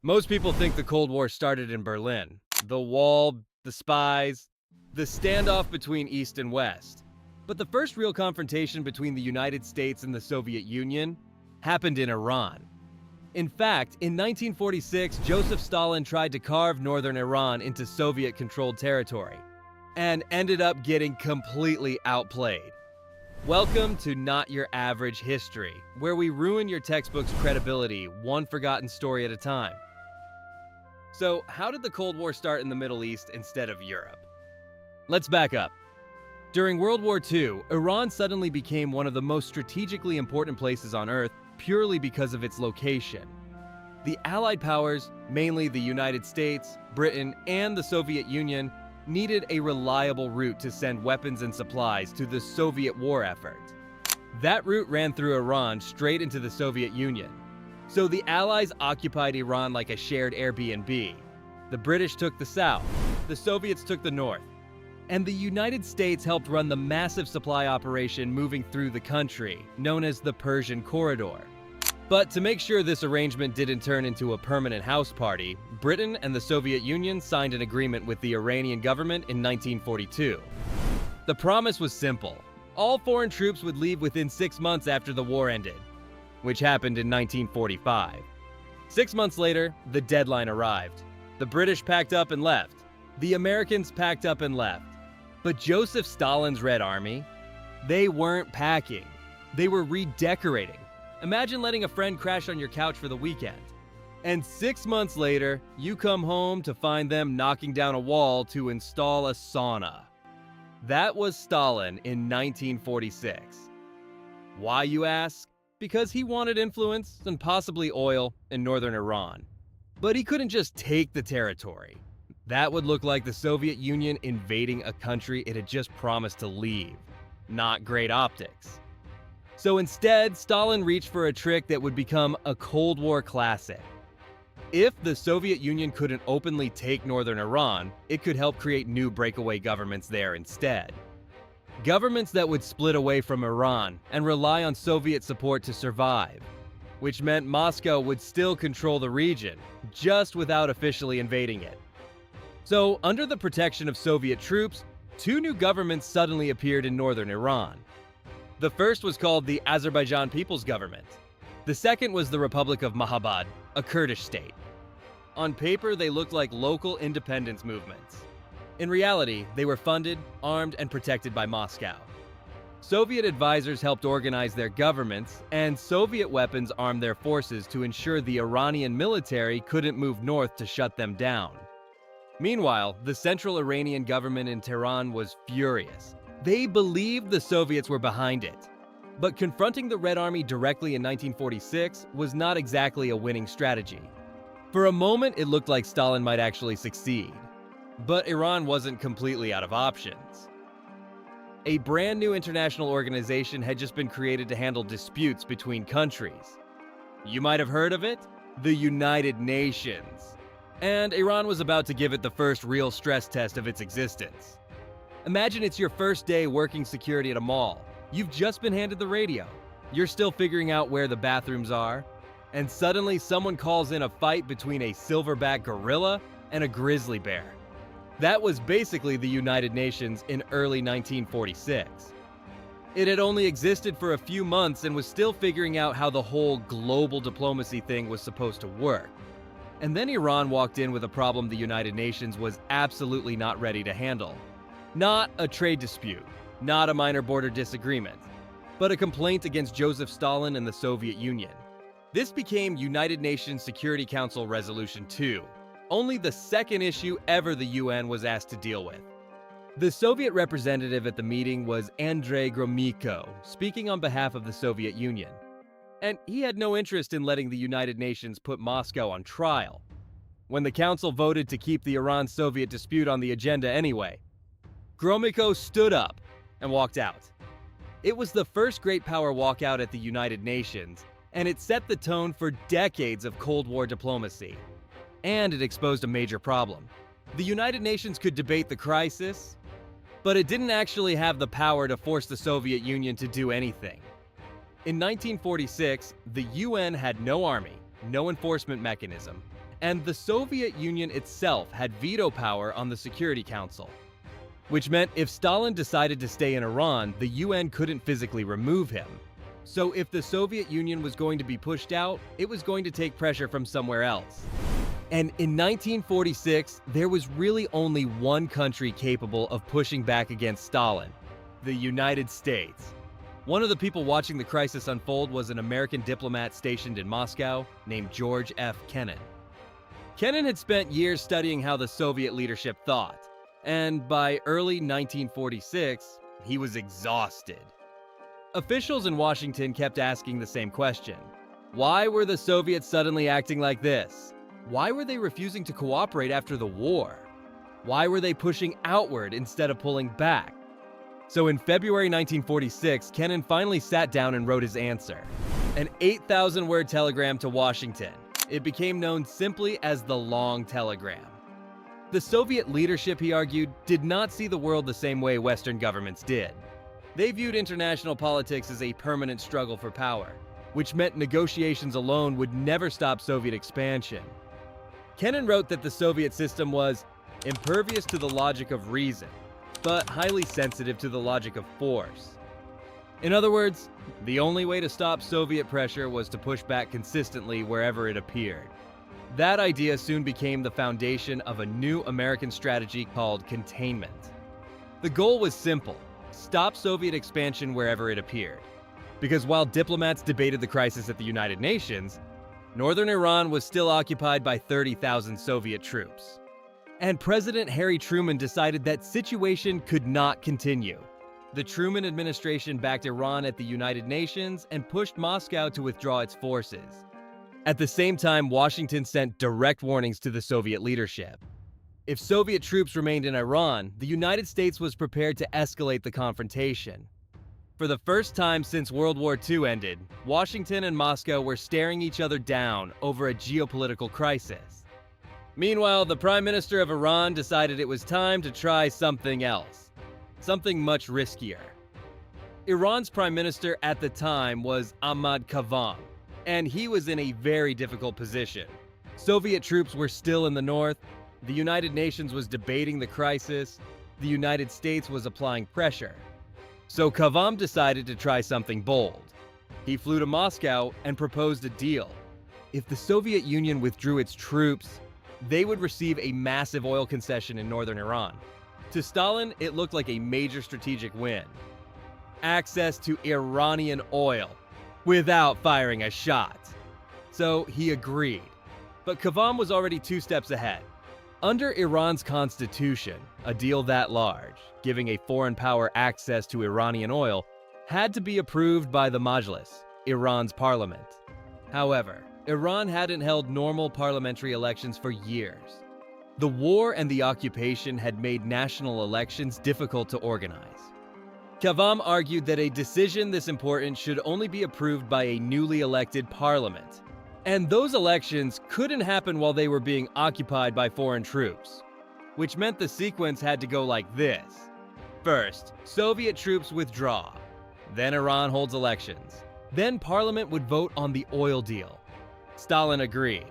Most people think the Cold War started in Berlin. The wall, the spies, the standoff between East and West. But the first real confrontation between the United States and the Soviet Union happened in Iran. In fact, in 1946, Joseph Stalin tried to carve northern Iran into Soviet-controlled territory and ended up getting completely outplayed. Welcome to Not Your Average History, where we ruin your textbook's credibility one forgotten story at a time. So, how did the Cold War start in the Middle East instead of Europe? Let's back up. During World War II, Iran suddenly became one of the most strategically important places on Earth purely because of its location. The Allied powers, mainly the United States, Britain, and the Soviet Union, needed a reliable route to send weapons and supplies to the Soviet war effort. That route ran through Iran straight into the Soviet Union. So the Allies occupied Iran like a shared Airbnb. The British took the south, the Soviets took the north, and the United States helped run the massive supply operation moving through the country, known as the Persian Corridor. But to make sure this arrangement didn't turn into a permanent house party, Britain and the Soviet Union signed an agreement with the Iranian government in 1942. The promise was simple. All foreign troops would leave within 6 months after the war ended, which happened in 1945. 6 months later, the deadline arrived. The British packed up and left. The Americans packed up and left. But Joseph Stalin's Red Army? They weren't packing. They were redecorating. Imagine letting a friend crash on your couch for the weekend. And 6 months later, you come home to find them knocking down a wall to install a sauna. That was Stalin in 1946. Why, you ask? Because he wanted influence and possibly oil in northern Iran. But he couldn't just take the territory. That would look like the Soviet Union invading a country it had just promised to leave. Not great optics. So instead, Stalin reached for a trick that would become a Cold War classic. If the Soviet Union couldn't openly take northern Iran, it could help create new breakaway governments there instead. Governments that would split away from Iran and rely on Soviet support to survive, which meant Moscow would still control the region, just without officially invading it. So, under the protection of Soviet troops, 2 new governments suddenly appeared in northern Iran. The first was called the Azerbaijan People's Government. The second was the Republic of Mahabad, a Kurdish state. On paper, they looked like local independence movements. In reality, they were funded, armed, and protected by Moscow. Soviet advisors helped organize their governments, and Soviet weapons armed their forces to ensure the Iranian military couldn't move north to shut them down. Meanwhile, the central Iranian government in Tehran was furious. They believed the Soviets were behind it. But confronting the Red Army directly in 1946 was not exactly a winning strategy. For a moment, it looked like Stalin might actually succeed. But Iran wasn't completely out of options. A brand new international organization had just been created to handle disputes between countries. You might have heard of it? The United Nations. And Iran was about to give it the first real stress test of its existence. Imagine it's your first day working security at a mall. You've just been handed the radio. You're still figuring out where the bathrooms are. And suddenly someone calls in a fight between a silverback gorilla and a grizzly bear. That was basically the United Nations in early 1946. It had only existed for a few months and was still figuring out how the whole global diplomacy thing was supposed to work. And then Iran walked in with a problem the United Nations was absolutely not ready to handle. Not a trade dispute, not a minor border disagreement, but a complaint against Joseph Stalin and the Soviet Union. This became United Nations Security Council Resolution 2, only the second issue ever the UN was asked to deal with. The Soviet representative at the meeting was Andrei Gromyko, speaking on behalf of the Soviet Union. And he had no interest in letting the United Nations put Moscow on trial. When the Council voted to keep the Iran-Soviet dispute on the agenda anyway, Gromyko stood up and walked out. It was the first great power walkout at the United Nations, and it set the tone for decades of Cold War diplomacy. And it exposed a major problem. The United Nations could debate the crisis, but it didn't actually have the power to force the Soviet Union to do anything. In 1946, the UN had no army, no enforcement mechanism, And the Soviet Union itself had veto power on the Security Council, which meant if Stalin decided to stay in Iran, the UN couldn't physically remove him. So if the Soviet Union was going to be pushed out, it was going to take pressure from somewhere else. And in 1946, there was really only one country capable of pushing back against Stalin: the United States. One of the people watching the crisis unfold was an American diplomat stationed in Moscow named George F. Kennan. Kennan had spent years studying how the Soviet leadership thought, and by early 1946, he was exhausted. Officials in Washington kept asking the same question: why were the Soviets suddenly acting like this? Why were they refusing to cooperate after the war? Why were they pushing outward instead of pulling back? So in February 1946, Kennan finally sat down and wrote his answer. An 8,000-word telegram to Washington. It became known simply as the Long Telegram. The Soviet leadership, he argued, did not see the world the same way Western governments did. They viewed international politics as a permanent struggle for power, which meant negotiations alone would never stop Soviet expansion. Kennan wrote that the Soviet system was impervious to the logic of reason, but highly sensitive to the logic of force. In other words, the only way to stop Soviet pressure was to push back consistently wherever it appeared. That idea soon became the foundation of a new American strategy called containment. The goal was simple: stop Soviet expansion wherever it appeared. Because while diplomats debated the crisis at the United Nations, northern Iran was still occupied by 30,000 Soviet troops. And President Harry Truman decided that situation could not continue. The Truman administration backed Iran at the United Nations and pushed Moscow to withdraw its forces. At the same time, Washington sent direct warnings to the Soviet leadership. If Soviet troops remained in Iran, the United States was prepared to escalate the confrontation. For the first time since World War II ended, Washington and Moscow were staring each other down over a geopolitical crisis. Meanwhile, the Prime Minister of Iran decided it was time to try something else, something much riskier. Iran's Prime Minister at the time was Ahmad Kavam, and he was in a very difficult position. Soviet troops were still in the north, the United Nations was debating the crisis, the United States was applying pressure. So Kavam decided to try something bold. He flew to Moscow and proposed a deal. If the Soviet Union withdrew its troops, they would receive a massive oil concession in northern Iran. To Stalin, it looked like a major strategic win. Access to Iranian oil without firing a shot. So he agreed. But Kavam was already 2 steps ahead. Under Iran's constitution, a deal that large, giving a foreign power access to Iranian oil, had to be approved by the Majlis, Iran's parliament. However, Iran hadn't held normal parliamentary elections for years. The war and the occupation had made national elections difficult to organize. Kavam argued that a decision this important should only be approved by a newly elected parliament. And those elections couldn't happen while they were being occupied by foreign troops, which meant the sequence had to go like this. First, Soviet troops withdraw. Then Iran holds elections. Then Parliament would vote on the oil deal. Stalin agreed.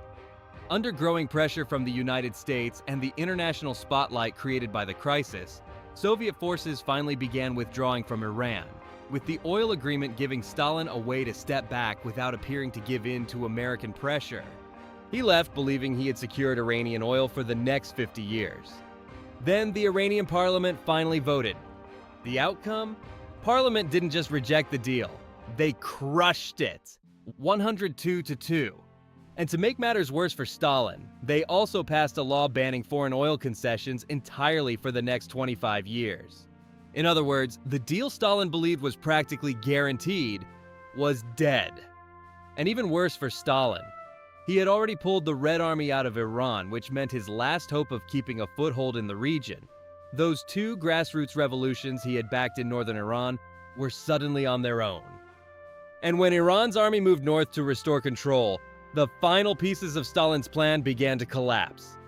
Under growing pressure from the United States and the international spotlight created by the crisis, Soviet forces finally began withdrawing from Iran, with the oil agreement giving Stalin a way to step back without appearing to give in to American pressure. He left believing he had secured Iranian oil for the next 50 years. Then the Iranian parliament finally voted. The outcome? Parliament didn't just reject the deal, they crushed it, 102-2. And to make matters worse for Stalin, they also passed a law banning foreign oil concessions entirely for the next 25 years. In other words, the deal Stalin believed was practically guaranteed was dead. And even worse for Stalin, he had already pulled the Red Army out of Iran, which meant his last hope of keeping a foothold in the region. Those 2 grassroots revolutions he had backed in northern Iran were suddenly on their own. And when Iran's army moved north to restore control, the final pieces of Stalin's plan began to collapse.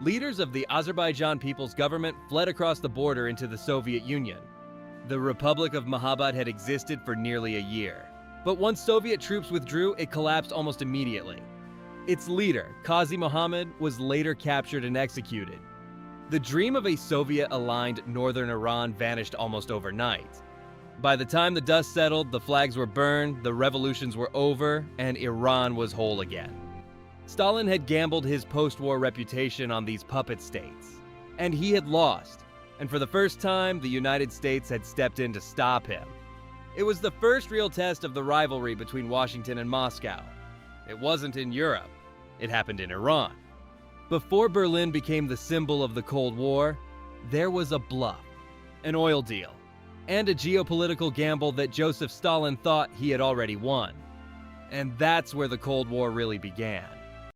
Leaders of the Azerbaijan People's Government fled across the border into the Soviet Union. The Republic of Mahabad had existed for nearly a year. But once Soviet troops withdrew, it collapsed almost immediately. Its leader, Qazi Mohammed, was later captured and executed. The dream of a Soviet-aligned northern Iran vanished almost overnight. By the time the dust settled, the flags were burned, the revolutions were over, and Iran was whole again. Stalin had gambled his post-war reputation on these puppet states, and he had lost, and for the first time, the United States had stepped in to stop him. It was the first real test of the rivalry between Washington and Moscow. It wasn't in Europe, it happened in Iran. Before Berlin became the symbol of the Cold War, there was a bluff, an oil deal, and a geopolitical gamble that Joseph Stalin thought he had already won. And that's where the Cold War really began.